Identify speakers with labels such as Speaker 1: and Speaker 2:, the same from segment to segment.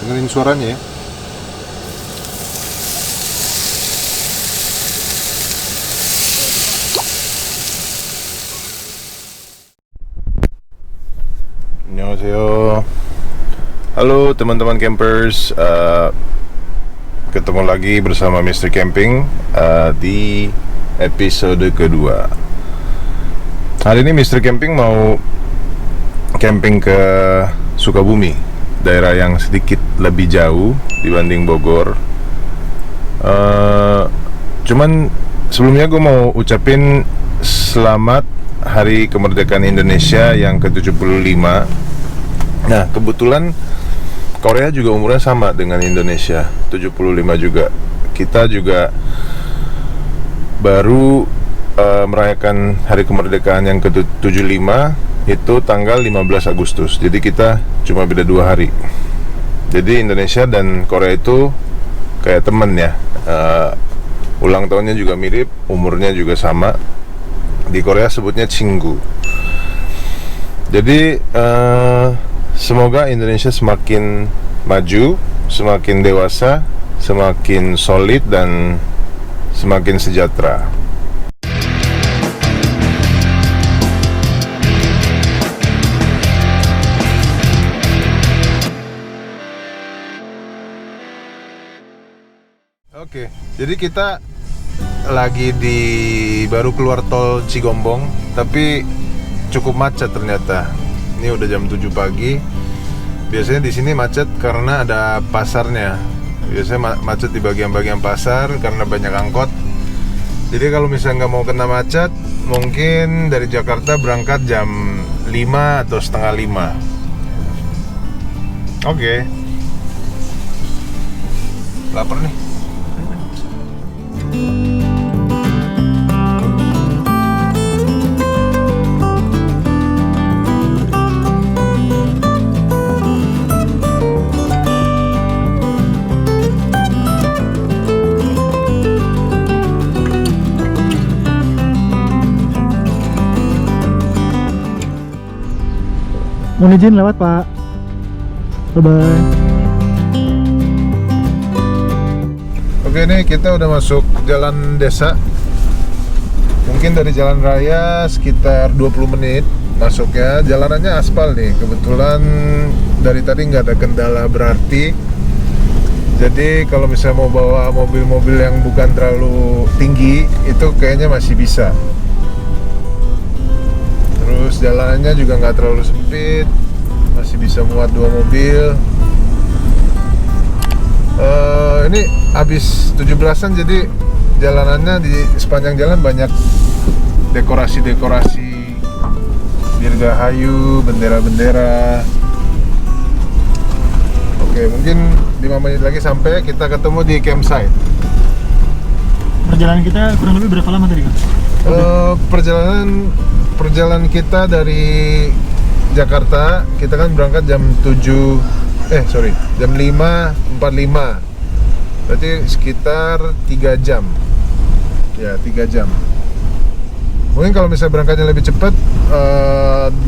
Speaker 1: Dengerin suaranya ya. Annyeonghaseyo. Halo teman-teman campers, ketemu lagi bersama Mr. Camping di episode kedua. Hari ini Mr. Camping mau camping ke Sukabumi, daerah yang sedikit lebih jauh dibanding Bogor. Cuman sebelumnya gue mau ucapin selamat Hari Kemerdekaan Indonesia yang ke-75. Nah, kebetulan Korea juga umurnya sama dengan Indonesia, 75 juga. Kita juga baru merayakan Hari Kemerdekaan yang ke-75 itu tanggal 15 Agustus. Jadi kita cuma beda 2 hari. Jadi Indonesia dan Korea itu kayak temen ya. Ulang tahunnya juga mirip, umurnya juga sama. Di Korea sebutnya Chinggu. Jadi semoga Indonesia semakin maju, semakin dewasa, semakin solid dan semakin sejahtera. Oke, jadi kita lagi baru keluar tol Cigombong, tapi cukup macet ternyata. Ini udah jam 7 pagi. Biasanya di sini macet karena ada pasarnya. Biasanya macet di bagian-bagian pasar karena banyak angkot. Jadi kalau misalnya nggak mau kena macet, mungkin dari Jakarta berangkat jam 5 atau setengah 5. Oke. Lapar nih.
Speaker 2: Mohon izin lewat Pak. Bye-bye.
Speaker 1: Oke, nih kita udah masuk jalan desa. Mungkin dari jalan raya sekitar 20 menit masuknya. Jalanannya aspal nih. Kebetulan dari tadi nggak ada kendala berarti. Jadi kalau misalnya mau bawa mobil-mobil yang bukan terlalu tinggi, itu kayaknya masih bisa. Terus jalanannya juga nggak terlalu sempit, masih bisa muat 2 mobil. Ini habis 17-an, jadi jalanannya di sepanjang jalan banyak dekorasi-dekorasi, dirgahayu, bendera-bendera. Oke, mungkin 5 menit lagi sampai, kita ketemu di campsite.
Speaker 2: Perjalanan kita kurang lebih berapa lama tadi Kak?
Speaker 1: Perjalanan kita dari Jakarta, kita kan berangkat jam 5.45. Berarti sekitar 3 jam. Ya, 3 jam. Mungkin kalau misalnya berangkatnya lebih cepat,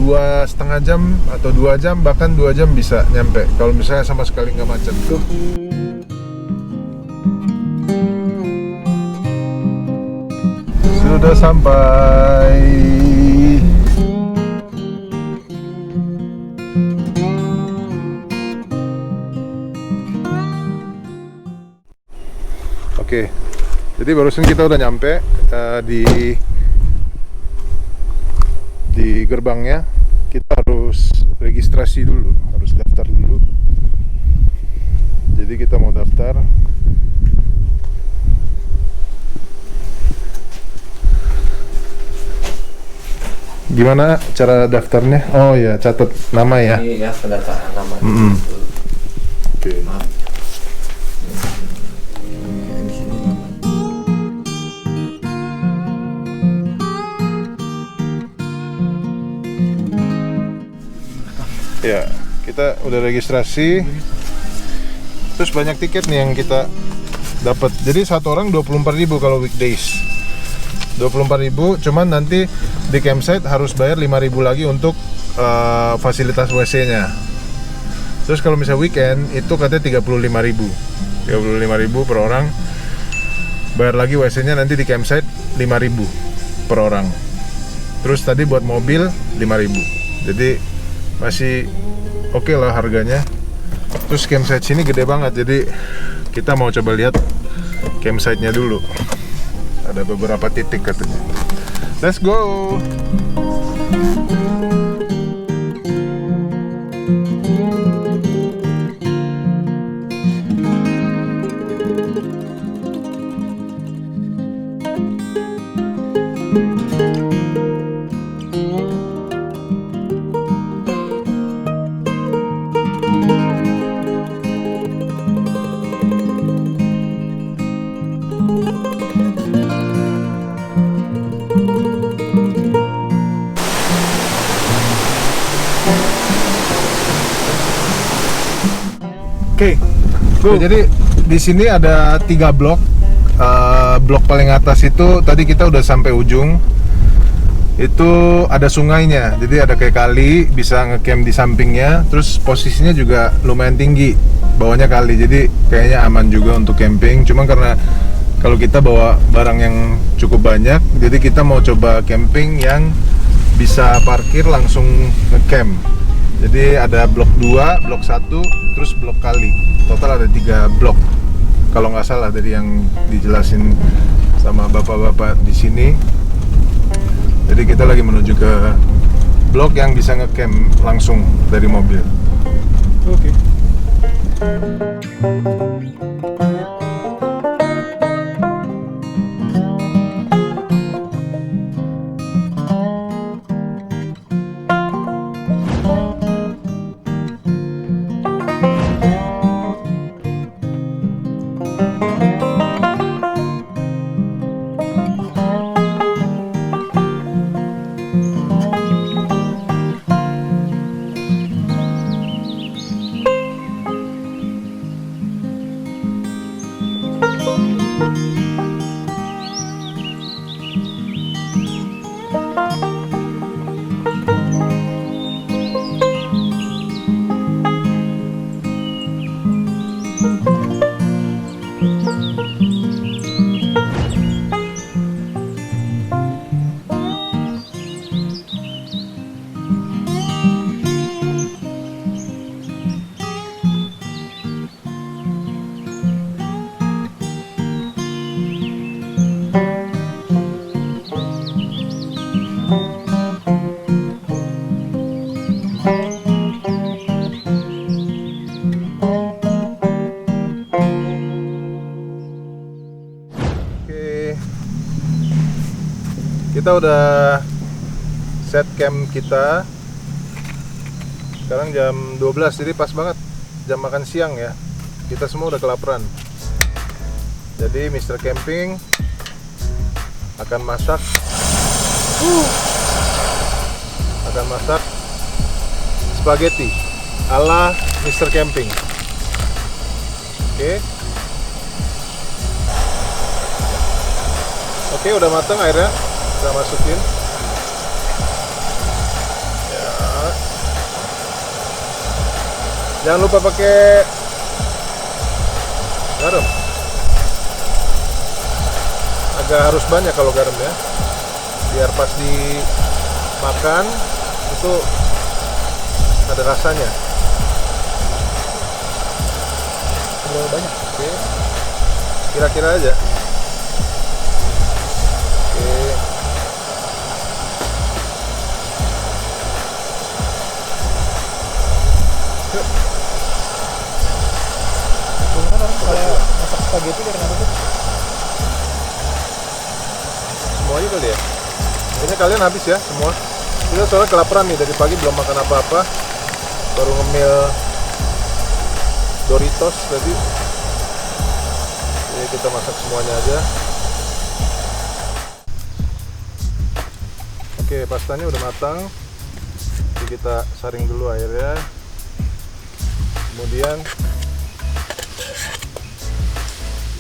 Speaker 1: 2,5 jam atau 2 jam, bahkan 2 jam bisa nyampe. Kalau misalnya sama sekali nggak macet tuh. Sudah sampai. Oke, jadi barusan kita udah nyampe di gerbangnya. Kita harus registrasi dulu, harus daftar dulu. Jadi kita mau daftar. Gimana cara daftarnya? Oh ya, catat nama ya.
Speaker 3: Ini ya pendataan nama.
Speaker 1: Oke. Ya, kita udah registrasi. Terus banyak tiket nih yang kita dapat. Jadi satu orang 24.000 kalau weekdays. 24.000, cuman nanti di campsite harus bayar 5.000 lagi untuk fasilitas WC-nya. Terus kalau misalnya weekend itu katanya 35.000 per orang. Bayar lagi WC-nya nanti di campsite 5.000 per orang. Terus tadi buat mobil 5.000. Jadi masih oke lah harganya. Terus campsite sini gede banget, jadi kita mau coba lihat campsite-nya dulu. Ada beberapa titik katanya. Let's go. Oke, jadi di sini ada 3 blok. Blok paling atas itu tadi kita udah sampai ujung. Itu ada sungainya, jadi ada kayak kali, bisa ngecamp di sampingnya. Terus posisinya juga lumayan tinggi, bawahnya kali, jadi kayaknya aman juga untuk camping. Cuma karena kalau kita bawa barang yang cukup banyak, jadi kita mau coba camping yang bisa parkir langsung ngecamp. Jadi ada blok 2, blok 1, terus blok kali. Total ada 3 blok. Kalau nggak salah dari yang dijelasin sama bapak-bapak di sini. Jadi kita lagi menuju ke blok yang bisa ngecamp langsung dari mobil. Oke. Kita udah set camp kita. Sekarang jam 12, jadi pas banget jam makan siang ya. Kita semua udah kelaparan. Jadi Mr. Camping akan masak spaghetti ala Mr. Camping. Oke, udah matang airnya. Kita masukin ya. Jangan lupa pakai garam, agak harus banyak kalau garam ya, biar pas dimakan itu ada rasanya. Terlalu banyak. Oke, kira-kira aja.
Speaker 2: Kalau masak spaghetti dari mana tuh?
Speaker 1: Semuanya kali ya. Kayaknya kalian habis ya semua. Kita soalnya kelaparan nih, dari pagi belum makan apa-apa. Baru ngemil Doritos tadi. Jadi kita masak semuanya aja. Oke, pastanya udah matang. Jadi kita saring dulu airnya. Kemudian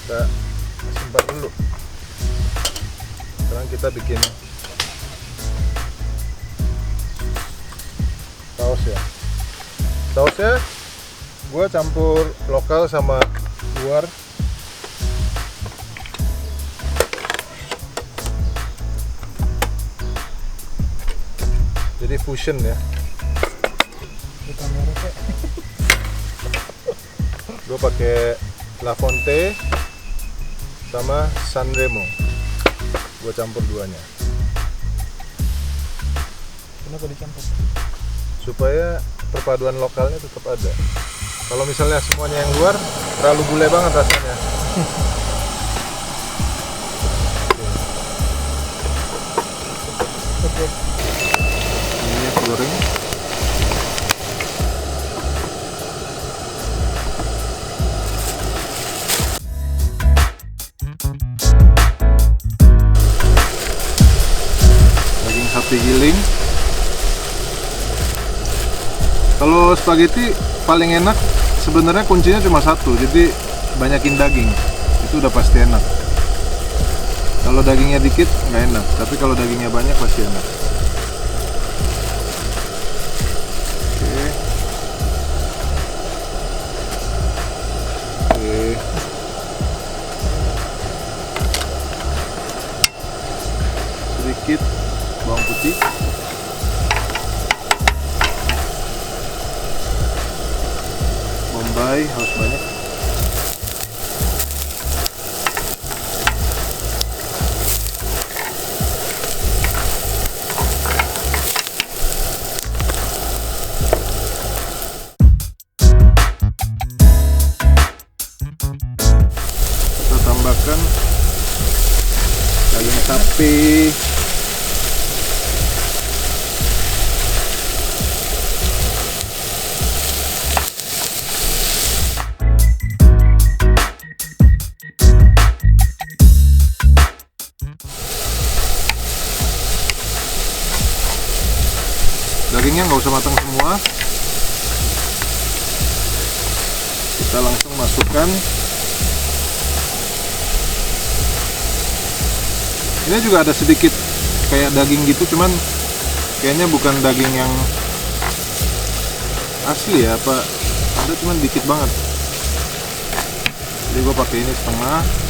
Speaker 1: kita simpan dulu. Sekarang kita bikin saus ya. Sausnya Gua campur lokal sama luar. Jadi fusion ya.
Speaker 2: Di kamera kayak.
Speaker 1: Gue pakai La Fonte sama Sanremo. Gue campur duanya.
Speaker 2: Kenapa dicampur?
Speaker 1: Supaya perpaduan lokalnya tetap ada. Kalau misalnya semuanya yang luar terlalu gulai banget rasanya.
Speaker 2: Oke.
Speaker 1: Minyak goreng. Daging sapi giling. Kalau spaghetti paling enak sebenarnya kuncinya cuma satu, jadi banyakin daging, itu udah pasti enak. Kalau dagingnya dikit nggak enak, tapi kalau dagingnya banyak pasti enak. Oke. Oke. Sedikit bawang putih. Bombay harus banyak. Kita tambahkan daging sapi. Dagingnya nggak usah matang semua, kita langsung masukkan. Ini juga ada sedikit kayak daging gitu, cuman kayaknya bukan daging yang asli ya, apa ada cuman dikit banget. Jadi gue pakai ini setengah.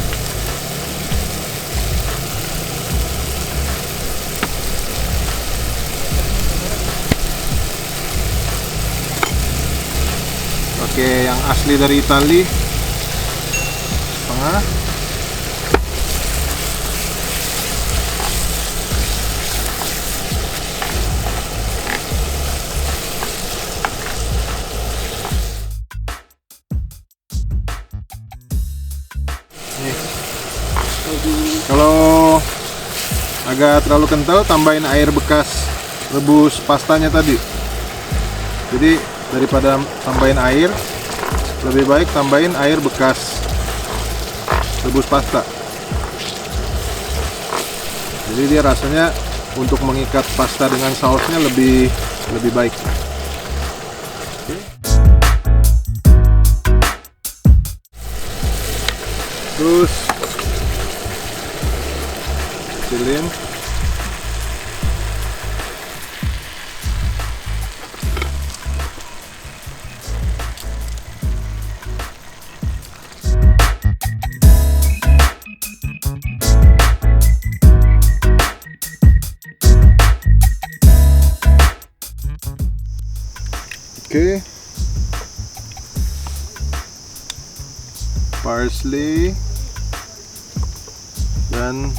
Speaker 1: Oke, yang asli dari Itali setengah. Nih. Kalau agak terlalu kental, tambahin air bekas rebus pastanya tadi. Jadi daripada tambahin air, lebih baik tambahin air bekas rebus pasta. Jadi dia rasanya untuk mengikat pasta dengan sausnya lebih baik. Oke. Terus kecilin. Oke. Parsley dan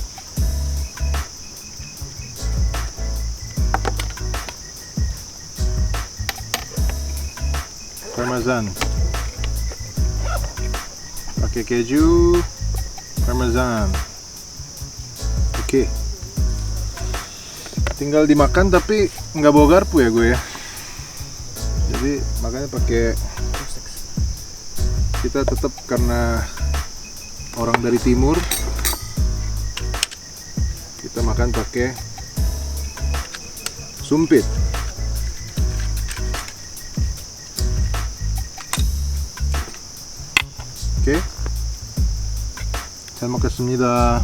Speaker 1: parmesan. Pakai keju, parmesan. Oke. Tinggal dimakan tapi nggak bawa garpu ya gue ya. Jadi makanya pakai, kita tetap karena orang dari timur, kita makan pakai sumpit. Oke. 잘 먹겠습니다.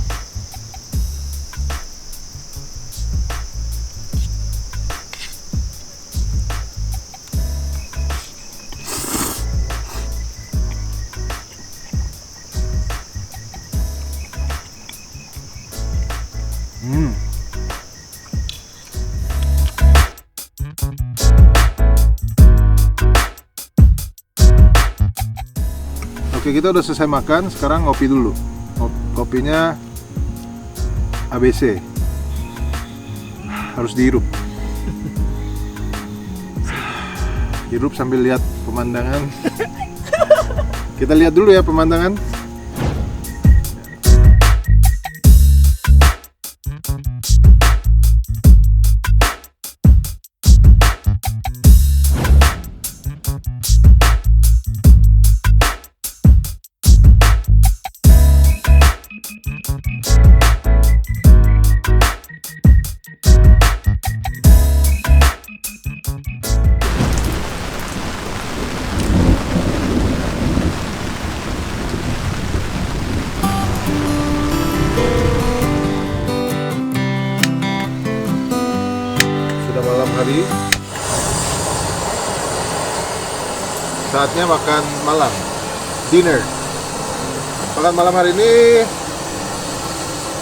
Speaker 1: Oke, kita udah selesai makan, sekarang ngopi dulu. Kopinya ABC. Harus dihirup. Hirup sambil lihat pemandangan. Kita lihat dulu ya pemandangan. Sudah malam hari, saatnya makan malam, dinner. Makan malam hari ini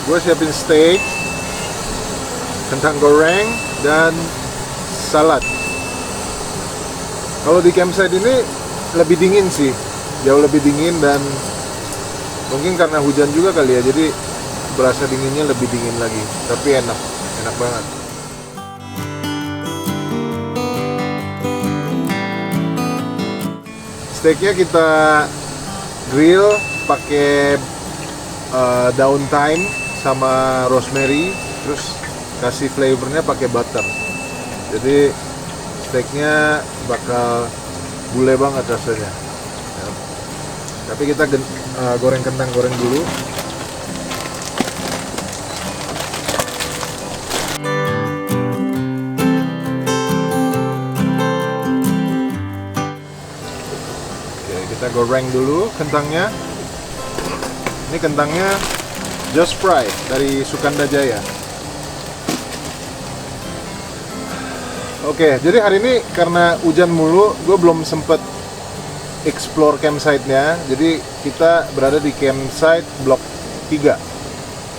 Speaker 1: gue siapin steak, kentang goreng, dan salad. Kalau di campsite ini lebih dingin sih, jauh lebih dingin, dan mungkin karena hujan juga kali ya, jadi berasa dinginnya lebih dingin lagi, tapi enak banget. Steaknya kita grill pakai daun thyme sama rosemary, terus kasih flavornya pakai butter. Jadi steaknya bakal bule banget rasanya. Ya. Tapi kita goreng kentang goreng dulu. Kita goreng dulu kentangnya. Ini kentangnya Just Fry dari Sukanda Jaya. Oke, jadi hari ini karena hujan mulu, gue belum sempet explore campsite-nya. Jadi kita berada di campsite blok 3.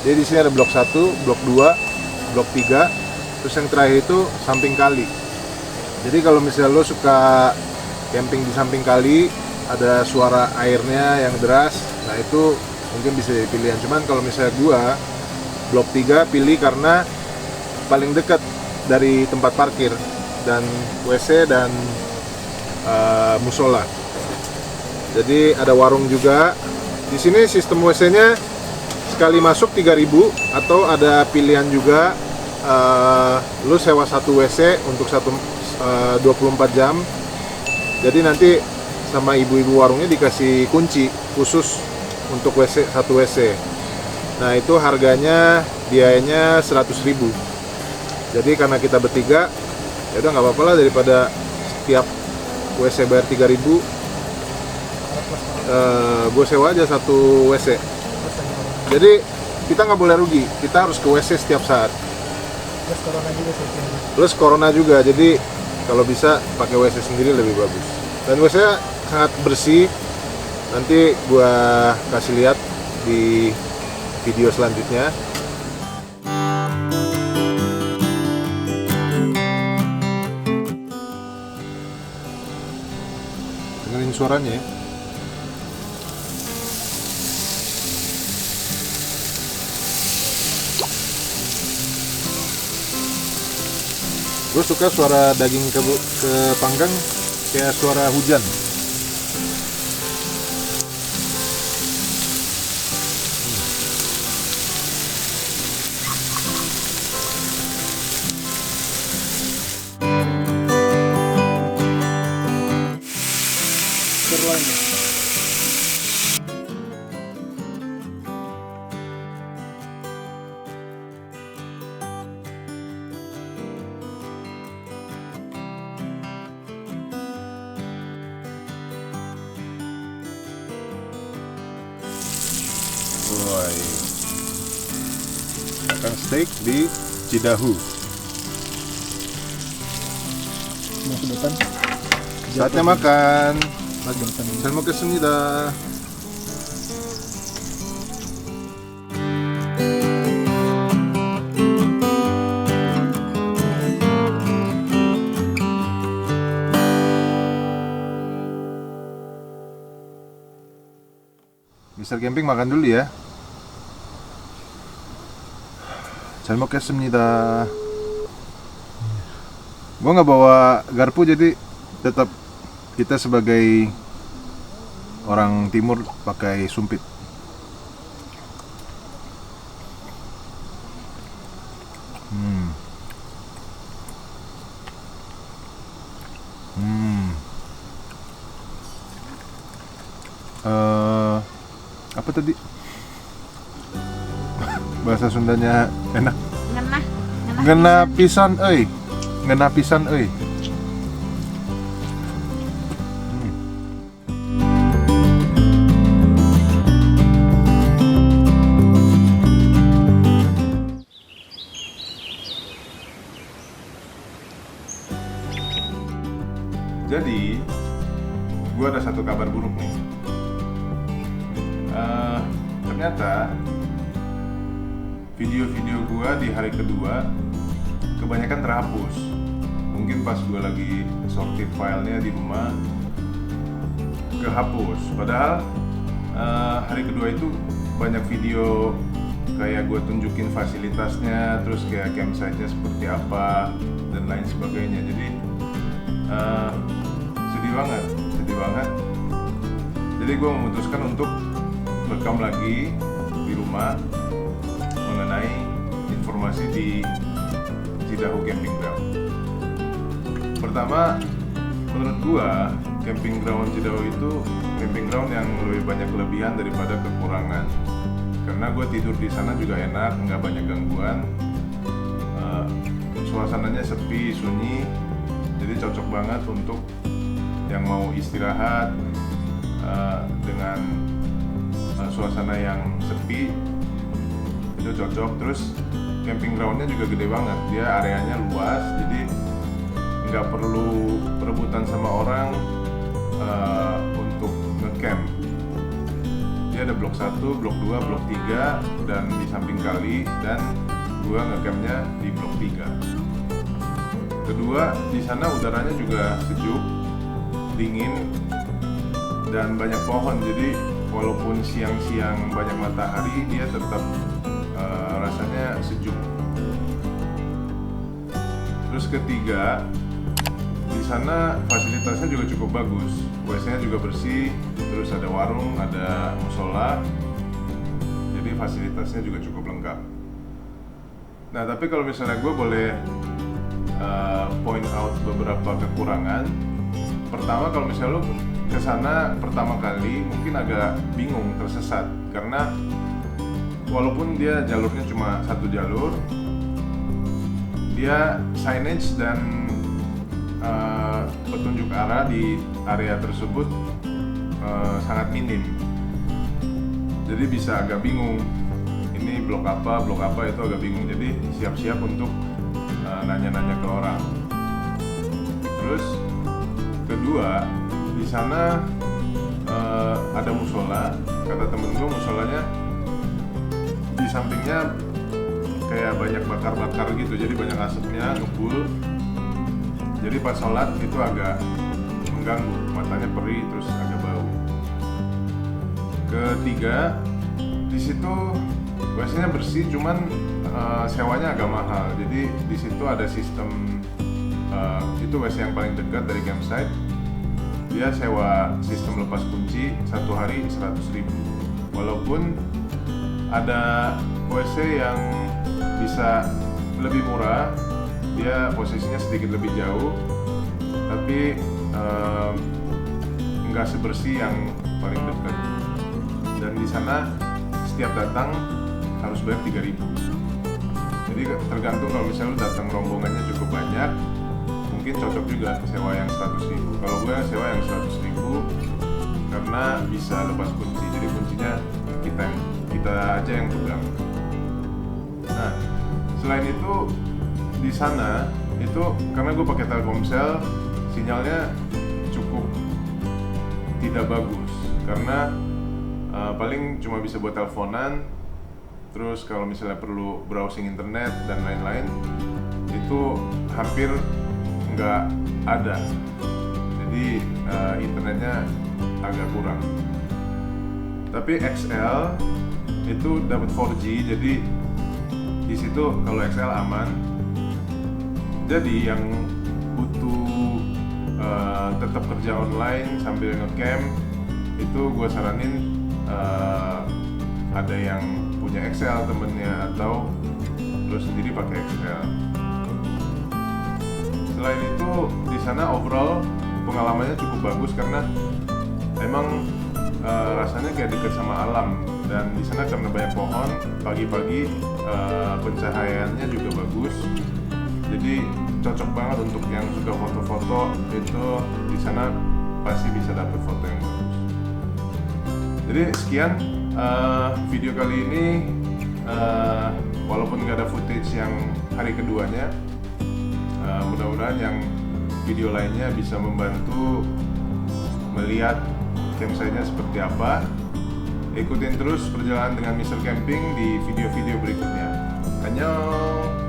Speaker 1: Jadi di sini ada blok 1, blok 2, blok 3, terus yang terakhir itu samping kali. Jadi kalau misalnya lo suka camping di samping kali, ada suara airnya yang deras, nah itu mungkin bisa jadi pilihan. Cuman kalau misalnya gua blok 3 pilih karena paling dekat dari tempat parkir dan WC dan musola. Jadi ada warung juga. Di sini sistem WC-nya sekali masuk 3.000, atau ada pilihan juga lu sewa satu WC untuk 24 jam. Jadi nanti sama ibu-ibu warungnya dikasih kunci khusus untuk WC, satu WC. Nah itu harganya biayanya 100.000. Jadi karena kita bertiga, ya udah nggak apa-apa lah, daripada setiap WC bayar 3.000, gue sewa aja satu WC. Jadi kita nggak boleh rugi, kita harus ke WC setiap saat. Plus corona juga, jadi kalau bisa pakai WC sendiri lebih bagus. Dan WC-nya sangat bersih. Nanti gua kasih lihat di video selanjutnya. Dengerin suaranya ya. Gue suka suara daging kepanggang kayak suara hujan. Woi, makan steak di Cidahu.
Speaker 2: Mau ke depan.
Speaker 1: Saatnya makan.
Speaker 2: Lagi depan.
Speaker 1: 잘 먹겠습니다. Mr. Camping makan dulu ya. 잘 먹겠습니다. Gua nggak bawa garpu, jadi tetap kita sebagai orang timur pakai sumpit. Apa tadi? Bahasa Sundanya enak. Ngena pisan euy. Ngena pisan euy. Jadi, gue ada satu kabar buruk nih. Ternyata video-video gue di hari kedua kebanyakan terhapus. Mungkin pas gue lagi sortir filenya di rumah kehapus. Padahal hari kedua itu banyak video kayak gue tunjukin fasilitasnya, terus kayak campsite-nya seperti apa dan lain sebagainya. Jadi sedih banget. Jadi gue memutuskan untuk rekam lagi di rumah mengenai informasi di Cidahu Camping Ground. Pertama, menurut gua camping ground Cidahu itu camping ground yang lebih banyak kelebihan daripada kekurangan. Karena gua tidur di sana juga enak, nggak banyak gangguan. Suasananya sepi, sunyi, jadi cocok banget untuk yang mau istirahat dengan suasana yang sepi. Itu cocok. Terus camping groundnya juga gede banget, dia areanya luas, jadi nggak perlu perebutan sama orang untuk ngecamp. Dia ada blok 1, blok 2, blok 3 dan di samping kali, dan gua ngecampnya di blok 3. Kedua, di sana udaranya juga sejuk, dingin, dan banyak pohon, jadi walaupun siang-siang banyak matahari, dia tetap rasanya sejuk. Terus ketiga, di sana fasilitasnya juga cukup bagus. WC-nya juga bersih, terus ada warung, ada musola. Jadi fasilitasnya juga cukup lengkap. Nah, tapi kalau misalnya gue boleh point out beberapa kekurangan. Pertama, kalau misalnya lo kesana pertama kali mungkin agak bingung, tersesat, karena walaupun dia jalurnya cuma satu jalur, dia signage dan petunjuk arah di area tersebut sangat minim. Jadi bisa agak bingung, ini blok apa itu agak bingung. Jadi siap-siap untuk nanya-nanya ke orang. Terus kedua, di sana ada musola. Kata temen gue, musolanya di sampingnya kayak banyak bakar-bakar gitu, jadi banyak asapnya ngebul. Jadi pas sholat itu agak mengganggu, matanya perih, terus agak bau. Ketiga, di situ WC-nya bersih, cuman sewanya agak mahal. Jadi di situ ada sistem itu WC yang paling dekat dari campsite. Dia sewa sistem lepas kunci, 1 hari 100.000. Walaupun ada WC yang bisa lebih murah, dia posisinya sedikit lebih jauh, tapi nggak sebersih yang paling dekat. Dan di sana setiap datang harus bayar 3.000. Jadi tergantung, kalau misalnya lu datang rombongannya cukup banyak, mungkin cocok juga sewa yang 100.000. Kalau gue sewa yang 100.000 karena bisa lepas kunci, jadi kuncinya kita aja yang pegang. Nah, selain itu di sana itu karena gue pakai Telkomsel, sinyalnya cukup tidak bagus, karena paling cuma bisa buat teleponan. Terus kalau misalnya perlu browsing internet dan lain-lain, itu hampir nggak ada. Jadi internetnya agak kurang. Tapi XL itu dapat 4G, jadi di situ kalau XL aman. Jadi yang butuh tetap kerja online sambil ngecamp itu gue saranin ada yang punya XL temennya atau lo sendiri pakai XL. Selain itu di sana overall pengalamannya cukup bagus karena emang rasanya kayak dekat sama alam, dan di sana karena banyak pohon, pagi-pagi pencahayaannya juga bagus. Jadi cocok banget untuk yang suka foto-foto, itu di sana pasti bisa dapat foto yang bagus. Jadi sekian video kali ini, walaupun nggak ada footage yang hari keduanya, mudah-mudahan yang video lainnya bisa membantu melihat campsite-nya seperti apa. Ikutin terus perjalanan dengan Mr. Camping di video-video berikutnya. Annyeong!